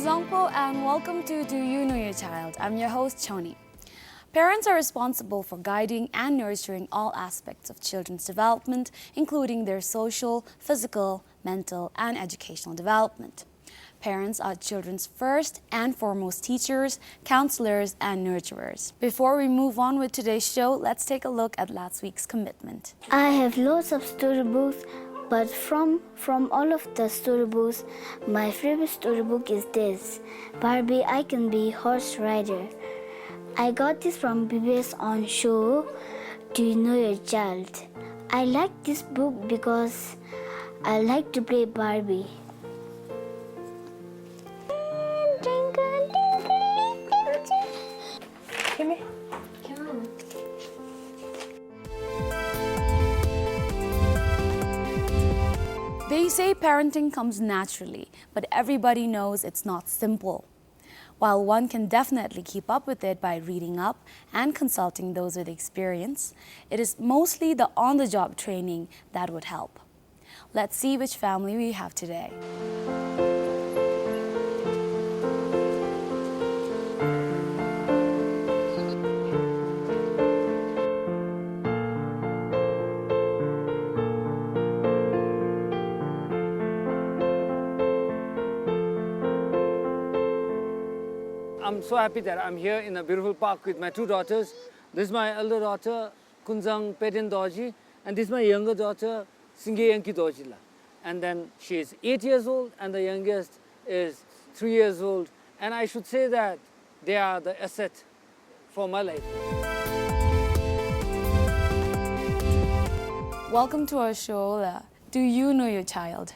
is DZONGKHA and welcome to Do You Know Your Child? I'm your host, Choni. Parents are responsible for guiding and nurturing all aspects of children's development, including their social, physical, mental, and educational development. Parents are children's first and foremost teachers, counselors, and nurturers. Before we move on with today's show, let's take a look at last week's commitment. I have lots of storybooks, but from all of the storybooks, my favorite storybook is this, Barbie, I Can Be Horse Rider. I got this from BBS on show, Do You Know Your Child? I like this book because I like to play Barbie. They say parenting comes naturally, but everybody knows it's not simple. While one can definitely keep up with it by reading up and consulting those with experience, it is mostly the on-the-job training that would help. Let's see which family we have today. I'm so happy that I'm here in a beautiful park with my two daughters. This is my elder daughter, Kunzang Pedin Dorji, and this is my younger daughter, Singyeyanki Dorji. And then she is 8 years old, and the youngest is 3 years old. And I should say that they are the asset for my life. Welcome to our show. Do you know your child?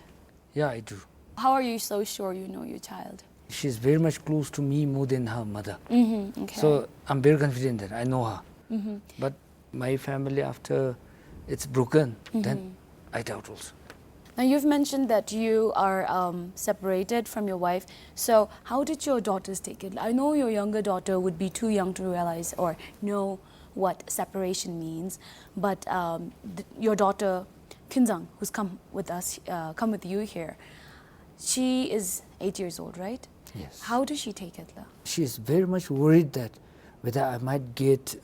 Yeah, I do. How are you so sure you know your child? She's very much close to me more than her mother. Okay. So I'm very confident that I know her. But my family, after it's broken, then I doubt also. Now you've mentioned that you are separated from your wife. So how did your daughters take it? I know your younger daughter would be too young to realize or know what separation means. But your daughter, Kinzang, who's come with you here, she is 8 years old, right? Yes. How does she take it? She is very much worried that whether I might get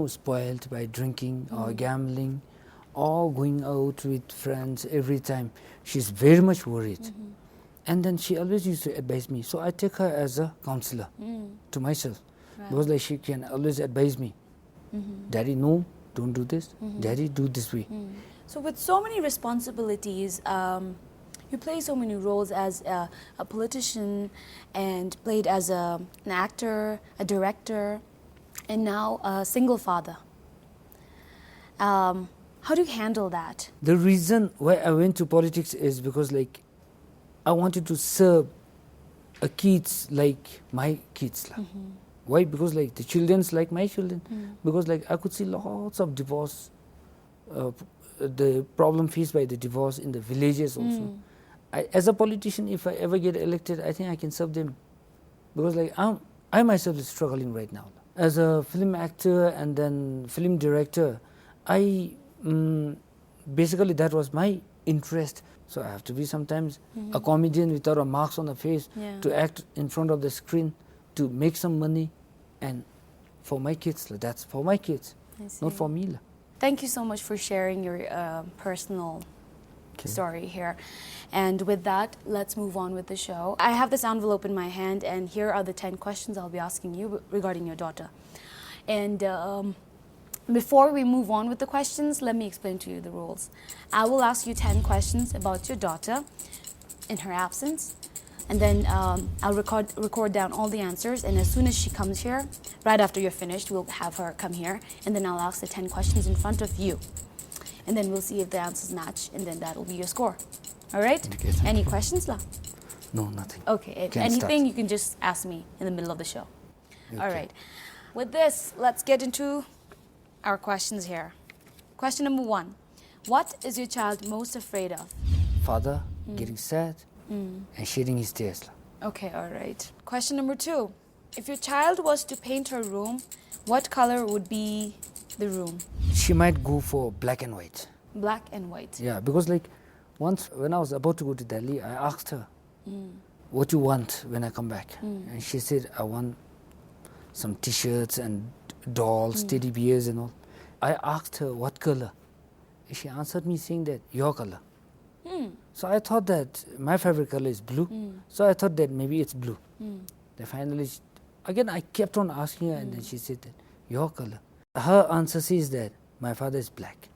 spoiled by drinking or gambling or going out with friends every time. She's very much worried. And then she always used to advise me. So I take her as a counselor to myself. Right. Because like she can always advise me. Daddy, no, don't do this. Daddy, do this way. So with so many responsibilities, you play so many roles as a politician and played as an actor, a director, and now a single father. How do you handle that? The reason why I went to politics is because like I wanted to serve kids like my kids. Why? Because like the children's like my children. Because like I could see lots of divorce, the problem faced by the divorce in the villages also. As a politician, if I ever get elected, I think I can serve them. Because like I myself is struggling right now. As a film actor and then film director, basically that was my interest. So I have to be sometimes a comedian without a marks on the face to act in front of the screen to make some money and for my kids. That's for my kids, not for me. Thank you so much for sharing your personal story here. And with that, let's move on with the show. I have this envelope in my hand, and here are the 10 questions I'll be asking you regarding your daughter. And before we move on with the questions, let me explain to you the rules. I will ask you 10 questions about your daughter in her absence, and then I'll record down all the answers, and as soon as she comes here, right after you're finished, we'll have her come here, and then I'll ask the 10 questions in front of you. And then we'll see if the answers match, and then that will be your score. All right? Okay, any questions, La? No, nothing. Okay, if anything, you can just ask me in the middle of the show. Okay. All right. With this, let's get into our questions here. Question number 1. What is your child most afraid of? Father getting sad and shedding his tears. Okay, all right. Question number 2. If your child was to paint her room, what color would be the room? She might go for black and white. Black and white. Yeah, because like once when I was about to go to Delhi, I asked her, what you want when I come back? And she said, I want some t-shirts and dolls, teddy bears and all. I asked her what color. She answered me saying that your color. So I thought that my favorite color is blue. So I thought that maybe it's blue. Then finally, again I kept on asking her, and then she said that your color. Her answer says that my father is black.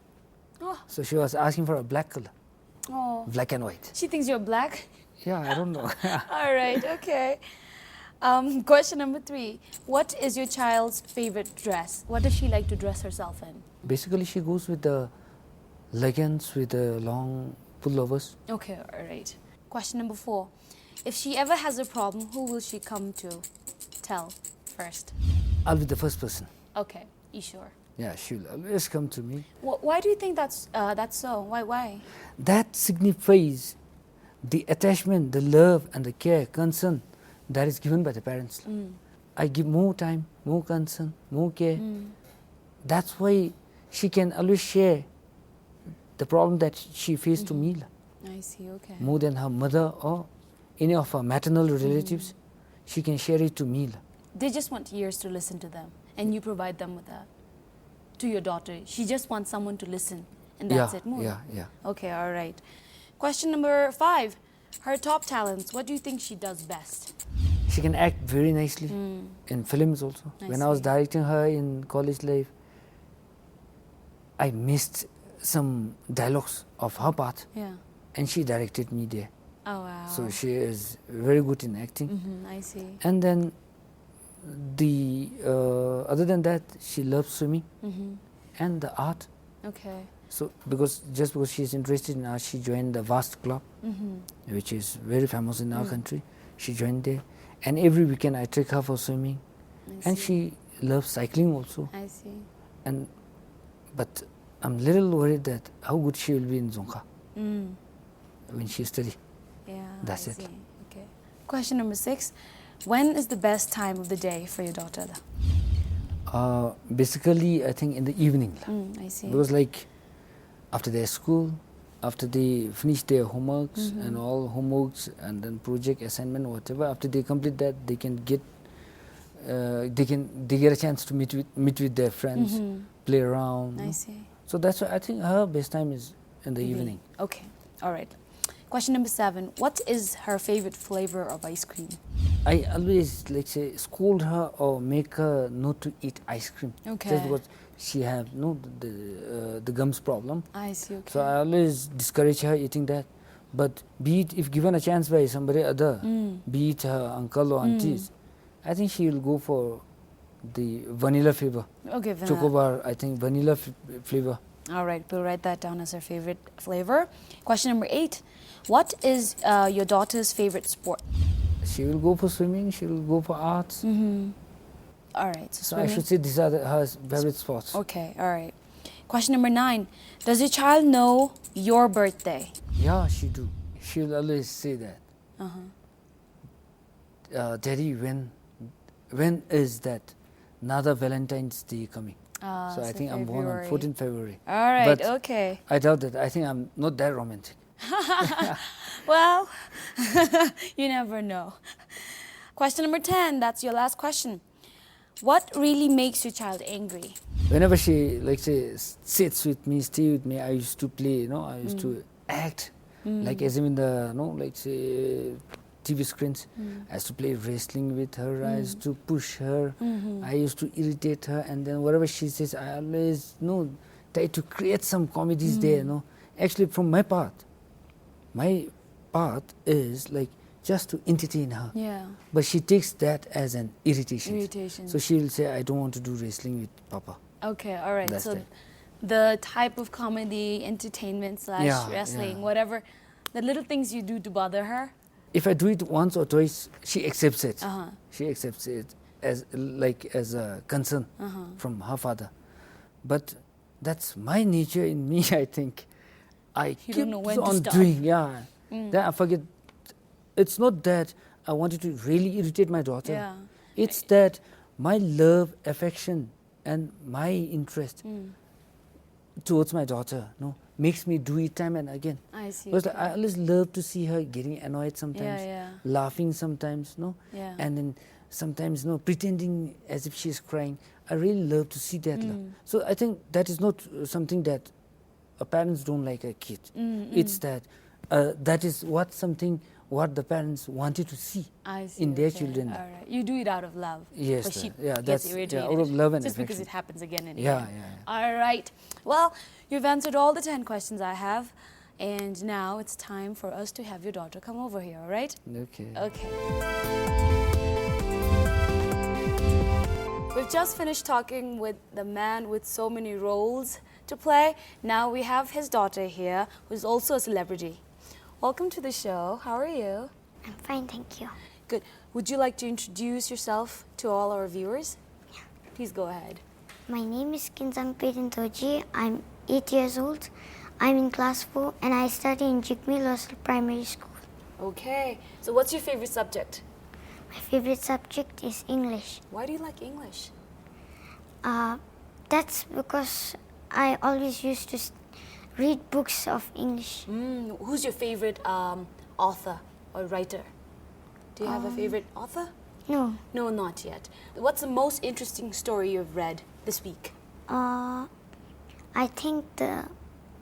Oh. So she was asking for a black color, Oh. black and white. She thinks you're black? Yeah, I don't know. All right, okay. Question number 3. What is your child's favorite dress? What does she like to dress herself in? Basically, she goes with the leggings with the long pullovers. Okay, all right. Question number 4. If she ever has a problem, who will she come to tell first? I'll be the first person. Okay, you sure? Yeah, she'll always come to me. Why do you think that's so? Why? That signifies the attachment, the love and the care, concern that is given by the parents. I give more time, more concern, more care. That's why she can always share the problem that she faced to me. I see, okay. More than her mother or any of her maternal relatives, she can share it to me. They just want ears to listen to them, and you provide them with that. To your daughter, she just wants someone to listen, and that's it. More. Yeah. Okay, all right. Question number 5. Her top talents. What do you think she does best? She can act very nicely in films also. When I was directing her in college life, I missed some dialogues of her part, Yeah. and she directed me there. Oh, wow. So she is very good in acting. I see. And then the other than that, she loves swimming and the art. Okay. So because she's interested in art, she joined the Vast Club, which is very famous in our country. She joined there, and every weekend I take her for swimming, and she loves cycling also. I see. But I'm little worried that how good she will be in DZONGKHA when she study. Yeah. That's I it. see. Okay. Question number 6. When is the best time of the day for your daughter? Basically, I think in the evening. I see. Because like after their school, after they finish their homeworks and all homeworks and then project assignment, whatever, after they complete that, they can get they get a chance to meet with their friends, play around. I see. So that's why I think her best time is in the evening. Okay. All right. Question number 7. What is her favorite flavor of ice cream? I always say scold her or make her not to eat ice cream. Okay. Just because she have the gums problem. I see. Okay. So I always discourage her eating that. But be it if given a chance by somebody other, be it her uncle or aunties, I think she will go for the vanilla flavor. Okay, vanilla. Chocobar, I think vanilla flavor. All right, we'll write that down as her favorite flavor. Question number 8. What is your daughter's favorite sport? She will go for swimming, she will go for arts. All right, so So swimming. I should say these are her favorite sports. Okay, all right. Question number 9. Does your child know your birthday? Yeah, she do. She will always say that. Daddy, when is that another Valentine's Day coming? So I think I'm born on 14th February. All right, But okay. I doubt that. I think I'm not that romantic. Well, you never know. Question number 10. That's your last question. What really makes your child angry? Whenever she, sits with me, stay with me, I used to play, I used to act, like as in the, TV screens. I used to play wrestling with her, I used to push her, I used to irritate her, and then whatever she says, I always, try to create some comedies there, Actually, from my part is just to entertain her. Yeah. But she takes that as an irritation. Irritation. So she will say, I don't want to do wrestling with Papa. Okay, all right. That's So that. the type of comedy, entertainment / Yeah, wrestling, yeah. whatever, the little things you do to bother her. If I do it once or twice, she accepts it. She accepts it as a concern from her father. But that's my nature in me, I think. I You keep don't know when to on stop. doing, Then I forget. It's not that I wanted to really irritate my daughter. Yeah. It's that my love, affection, and my interest towards my daughter makes me do it time and again. I I see. Because Okay. I always love to see her getting annoyed sometimes, Yeah. laughing sometimes, no? Yeah. And then sometimes, no, pretending as if she's crying. I really love to see that. So I think that is not something that parents don't like a kid. It's that that is what the parents wanted to see I see. in their Okay. children. All right. You do it out of love. Yes, But she yeah, gets that's irritated. out of love and just because affection. it happens again and Yeah, again. yeah. All right. Well, you've answered all the 10 questions I have. And now it's time for us to have your daughter come over here, all right? Okay. Okay. We've just finished talking with the man with so many roles to play. Now we have his daughter here, who's also a celebrity. Welcome to the show. How are you? I'm fine, thank you. Good. Would you like to introduce yourself to all our viewers? Yeah. Please go ahead. My name is Dorji. I'm 8 years old. I'm in class 4 and I study in Jigme Primary School. Okay. So what's your favorite subject? My favorite subject is English. Why do you like English? That's because I always used to read books of English. Who's your favorite author or writer? Do you have a favorite author? No, No, not yet. What's the most interesting story you've read this week? I think the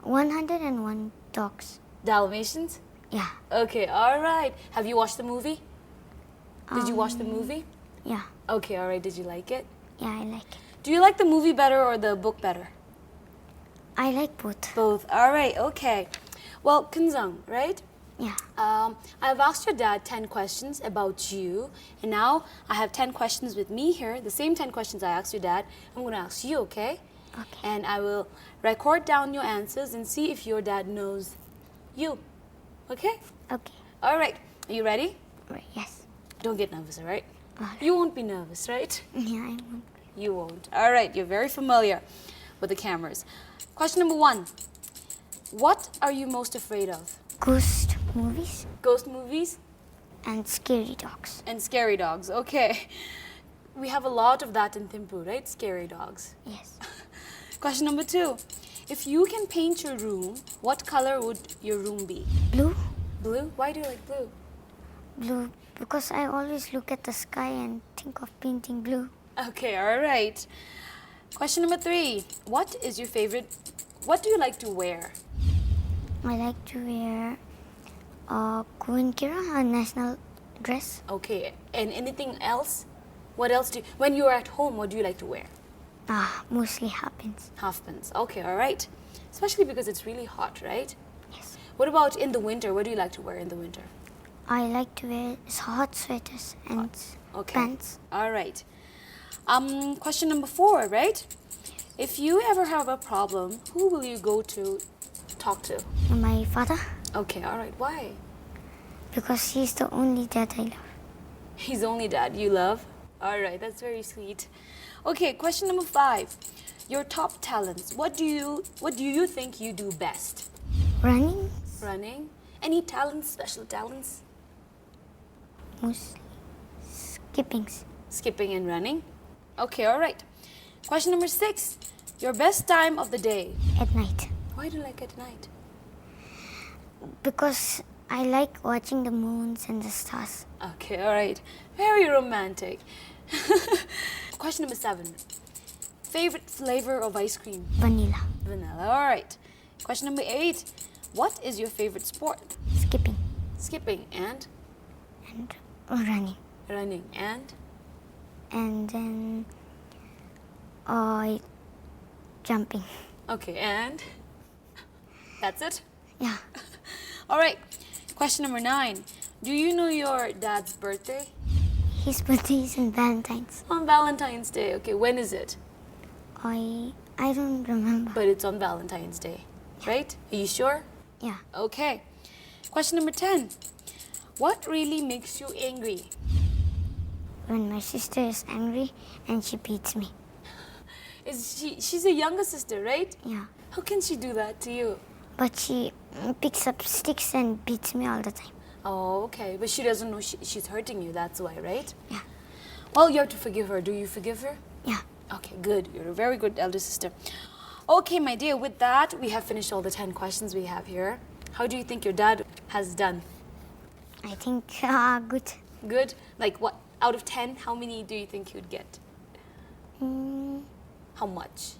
101 Dogs. Dalmatians? Yeah, Okay, all right. Have you watched the movie? Did you watch the movie? yeah, Okay, all right. Did you like it? yeah, I like it. Do you like the movie better or the book better? I like both. Both. All right, okay. Well, Kunzang, right? Yeah, I've asked your dad 10 questions about you, and now I have 10 questions with me here, the same 10 questions I asked your dad. I'm going to ask you, okay? okay. And I will record down your answers and see if your dad knows you. Okay? Okay, All right. Are you ready? right, yes. Don't get nervous, all right? All right. You won't be nervous, right? Yeah, I won't. You won't. All right. You're very familiar with the cameras. Question number 1. What are you most afraid of? Ghost movies Ghost movies and scary dogs. and scary dogs. Okay. We have a lot of that in Thimphu, right? Scary dogs. Yes. Question number 2. If you can paint your room, what color would your room be? Blue? Blue? Why do you like blue? Blue, because I always look at the sky and think of painting blue. Okay, all right. Question number 3. What do you like to wear? I like to wear a Kuinkira, a national dress. Okay, and anything else? What else when you're at home, what do you like to wear? Mostly happens. Half pants. Okay, all right. Especially because it's really hot, right? Yes. What about in the winter? What do you like to wear in the winter? I like to wear hot sweaters and Okay. pants. All right. Question number 4, right? If you ever have a problem, who will you go to talk to? My father, Okay, all right. Why? because he's the only dad I love. He's the only dad you love. All right, that's very sweet. Okay, question number 5. Your top talents. What do you think you do best? Running, Running. Any talents? Special talents? mostly skippings. Skipping and running. Okay, all right. Question number 6. Your best time of the day. At night, Why do you like at night? because I like watching the moons and the stars. Okay, all right. Very romantic. Question number 7. Favorite flavor of ice cream? Vanilla, Vanilla. All right. Question number 8. What is your favorite sport? skipping, Skipping and and running. running and And then jumping. okay, and that's it. Yeah, All right. Question number 9. Do you know your dad's birthday? his birthday is in Valentine's. On Valentine's Day. Okay, when is it? I don't remember. But it's on Valentine's Day, right? Are you sure? Yeah, Okay. Question number 10. What really makes you angry? when my sister is angry and she beats me. She's a younger sister, right? Yeah, How can she do that to you? but she picks up sticks and beats me all the time. Oh, okay. But she doesn't know she's hurting you, that's why, right? Yeah, Well, you have to forgive her. Do you forgive her? yeah. Okay, good. You're a very good elder sister. Okay, my dear, with that, we have finished all the 10 questions we have here. How do you think your dad has done? I think good. Good? Like what? Out of 10, how many do you think you'd get? How much?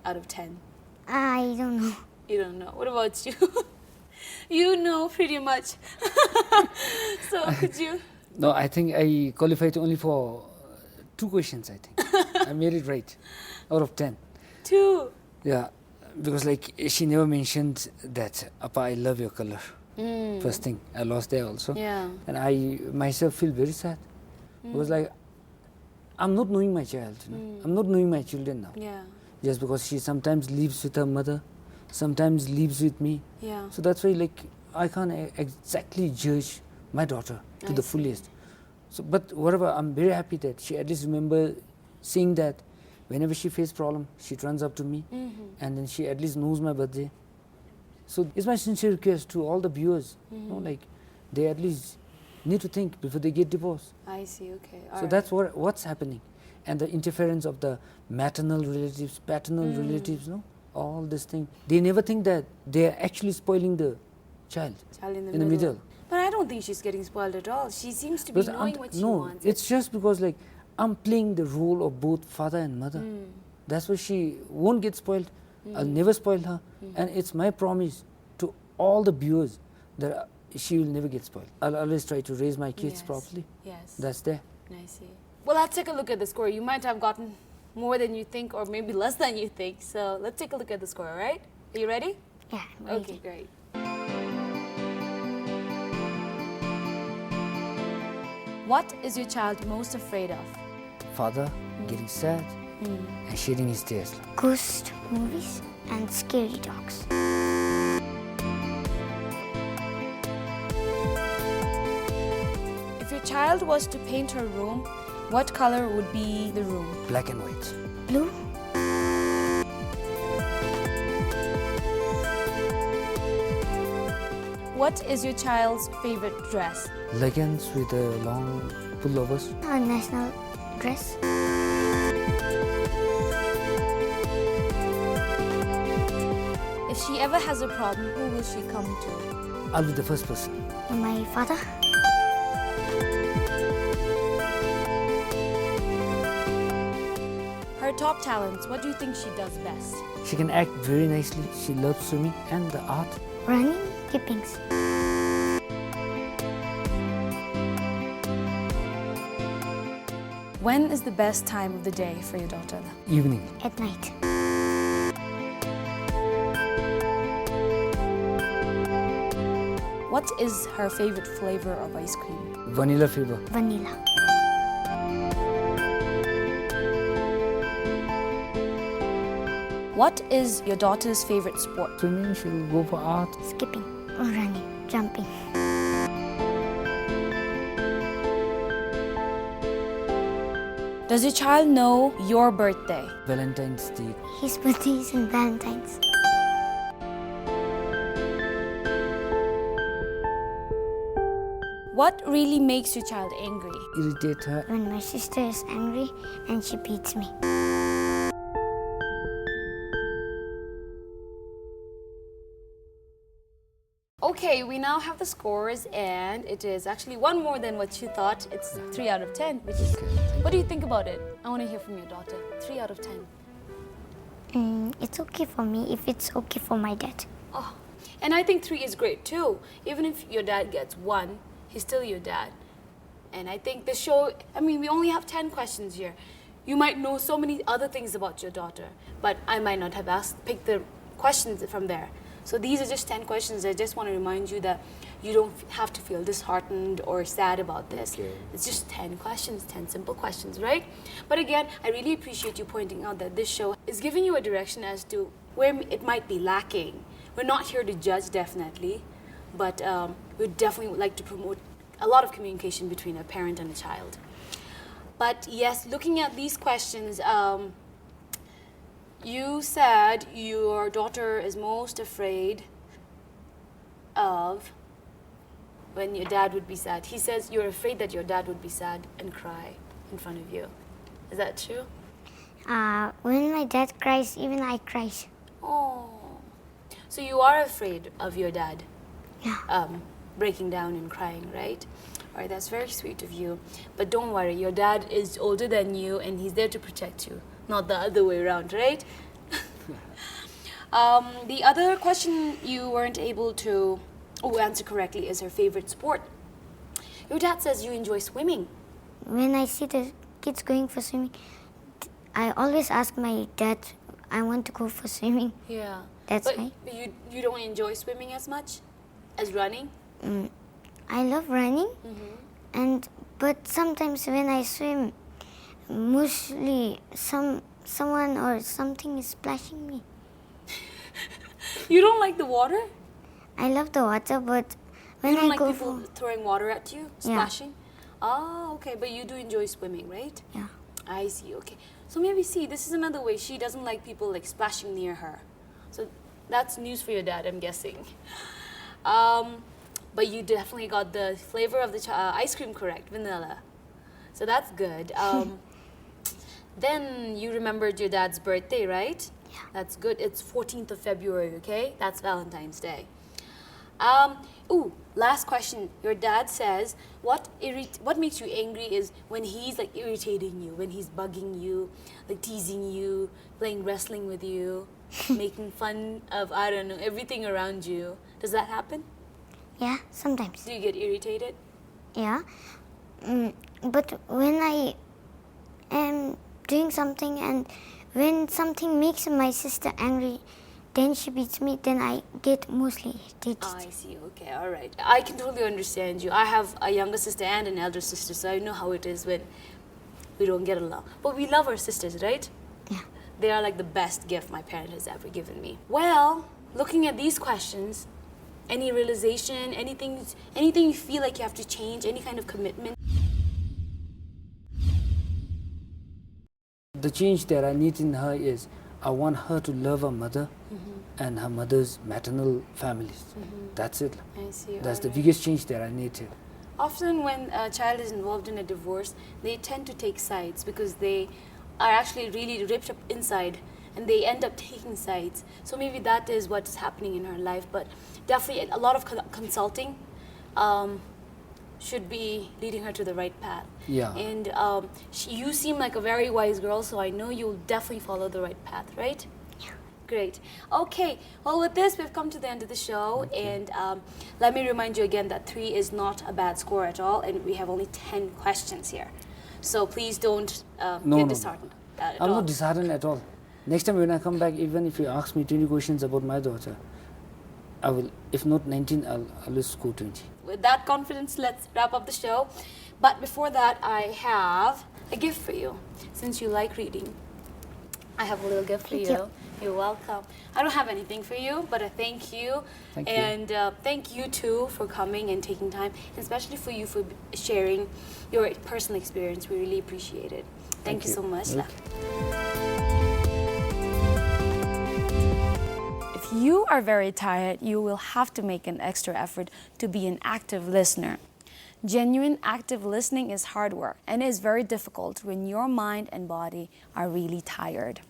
Out of 10? I don't know. You don't know. What about you? You know pretty much. So could you? No, I think I qualified only for 2 questions, I think. I made it right, out of 10. 2. Yeah, because like she never mentioned that, Appa, I love your color. First thing, I lost there also. Yeah. And I myself feel very sad. Because like, I'm not knowing my child, you know? I'm not knowing my children now. Yeah. Just because she sometimes lives with her mother, sometimes lives with me. Yeah. So that's why like, I can't exactly judge my daughter to the fullest. So, but whatever, I'm very happy that she at least remember saying that whenever she faces problem, she runs up to me, and then she at least knows my birthday. So it's my sincere request to all the viewers, you know, like they at least need to think before they get divorced. I see, okay. So that's what's happening. And the interference of the maternal relatives, paternal relatives, no, all this thing. They never think that they are actually spoiling the child in the middle. But I don't think she's getting spoiled at all. She seems to be Because knowing what she no, wants. it's just because like I'm playing the role of both father and mother. That's why she won't get spoiled. I'll never spoil her. And it's my promise to all the viewers that she will never get spoiled. I'll always try to raise my kids properly. Yes. That's there. I see. Well, let's take a look at the score. You might have gotten more than you think or maybe less than you think. So let's take a look at the score, all right? Are you ready? Yeah, I'm ready. Okay, great. What is your child most afraid of? Father getting sad and shedding his tears. Ghost movies and scary dogs. If your child was to paint her room, what color would be the room? Black and white. Blue. What is your child's favorite dress? Leggings with a long pullovers. A national dress. If she ever has a problem, who will she come to? I'll be the first person. My father. Her top talents, what do you think she does best? She can act very nicely. She loves swimming and the art. Running, skippings. When is the best time of the day for your daughter? Evening. At night. What is her favorite flavor of ice cream? Vanilla flavor. Vanilla. What is your daughter's favorite sport? Swimming, she'll go for art. Skipping. Or running. Jumping. Does your child know your birthday? Valentine's Day. His birthday is in Valentine's. What really makes your child angry? Irritate her. When my sister is angry and she beats me. Okay, we now have the scores, and it is actually one more than what you thought. It's 3 out of 10, which is. What do you think about it? I want to hear from your daughter. 3 out of 10. It's okay for me if it's okay for my dad. Oh, and I think 3 is great too. Even if your dad gets 1, he's still your dad. And I think the show, I mean, we only have 10 questions here. You might know so many other things about your daughter, but I might not have picked the questions from there. So these are just 10 questions. I just want to remind you that you don't have to feel disheartened or sad about this. Okay. It's just 10 questions, 10 simple questions, right? But again, I really appreciate you pointing out that this show is giving you a direction as to where it might be lacking. We're not here to judge, definitely, but we definitely would like to promote a lot of communication between a parent and a child. But yes, looking at these questions, you said your daughter is most afraid of when your dad would be sad. He says you're afraid that your dad would be sad and cry in front of you. Is that true? When my dad cries, even I cry. Oh. So you are afraid of your dad Yeah. breaking down and crying, right? All right, that's very sweet of you. But don't worry, your dad is older than you and he's there to protect you, not the other way around, right? The other question you weren't able to answer correctly is her favorite sport. Your dad says you enjoy swimming. When I see the kids going for swimming, I always ask my dad, I want to go for swimming. Yeah. That's but why. you don't enjoy swimming as much as running? I love running, but sometimes when I swim, mostly someone or something is splashing me. You don't like the water? I love the water, but when You don't I like go people throwing water at you, splashing? Oh, okay, but you do enjoy swimming, right? yeah, I see, okay. So maybe see, this is another way she doesn't like people like splashing near her. So that's news for your dad, I'm guessing. But you definitely got the flavor of the ice cream correct, vanilla. So that's good. Then you remembered your dad's birthday, right? Yeah. That's good. It's 14th of February, okay? That's Valentine's Day. Last question. Your dad says, what makes you angry is when he's like irritating you, when he's bugging you, like teasing you, playing wrestling with you, making fun of, I don't know, everything around you. Does that happen? yeah, sometimes. Do you get irritated? Yeah, but when I am doing something and when something makes my sister angry, then she beats me, then I get mostly irritated. I see, okay, all right. I can totally understand you. I have a younger sister and an elder sister, so I know how it is when we don't get along. But we love our sisters, right? Yeah. They are like the best gift my parent has ever given me. Well, looking at these questions, any realization, anything you feel like you have to change, any kind of commitment? The change that I need in her is I want her to love her mother and her mother's maternal families. That's it. I see. That's the alright. biggest change that I need here. Often when a child is involved in a divorce, they tend to take sides because they are actually really ripped up inside and they end up taking sides. So maybe that is what's happening in her life. But definitely a lot of consulting should be leading her to the right path. Yeah. And you seem like a very wise girl, so I know you'll definitely follow the right path, right? Yeah. Great. Okay, well with this we've come to the end of the show, and let me remind you again that 3 is not a bad score at all, and we have only 10 questions here. So please don't get disheartened at I'm all. not disheartened at all. Next time when I come back, even if you ask me 20 questions about my daughter, I will, if not 19, I'll just score 20. With that confidence, let's wrap up the show. But before that, I have a gift for you. Since you like reading, I have a little gift for Thank you. you. You're welcome. I don't have anything for you, but a thank you. Thank you. And thank you too for coming and taking time, and especially for you for sharing your personal experience. We really appreciate it. Thank you so much. Okay. If you are very tired, you will have to make an extra effort to be an active listener. Genuine active listening is hard work and is very difficult when your mind and body are really tired.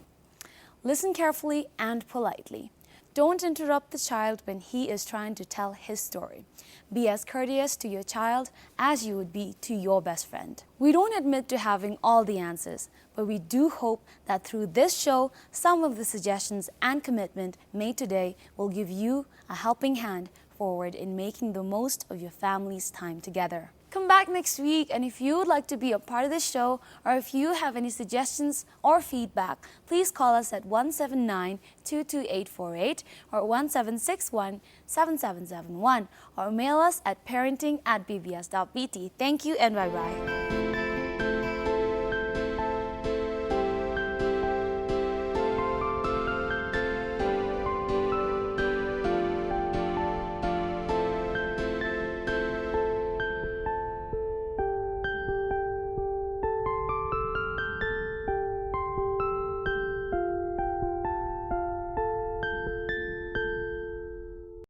Listen carefully and politely. Don't interrupt the child when he is trying to tell his story. Be as courteous to your child as you would be to your best friend. We don't admit to having all the answers, but we do hope that through this show, some of the suggestions and commitment made today will give you a helping hand forward in making the most of your family's time together. Come back next week, and if you would like to be a part of this show, or if you have any suggestions or feedback, please call us at 179-22848 or 1761-7771, or mail us at parenting@bbs.bt. Thank you and bye-bye.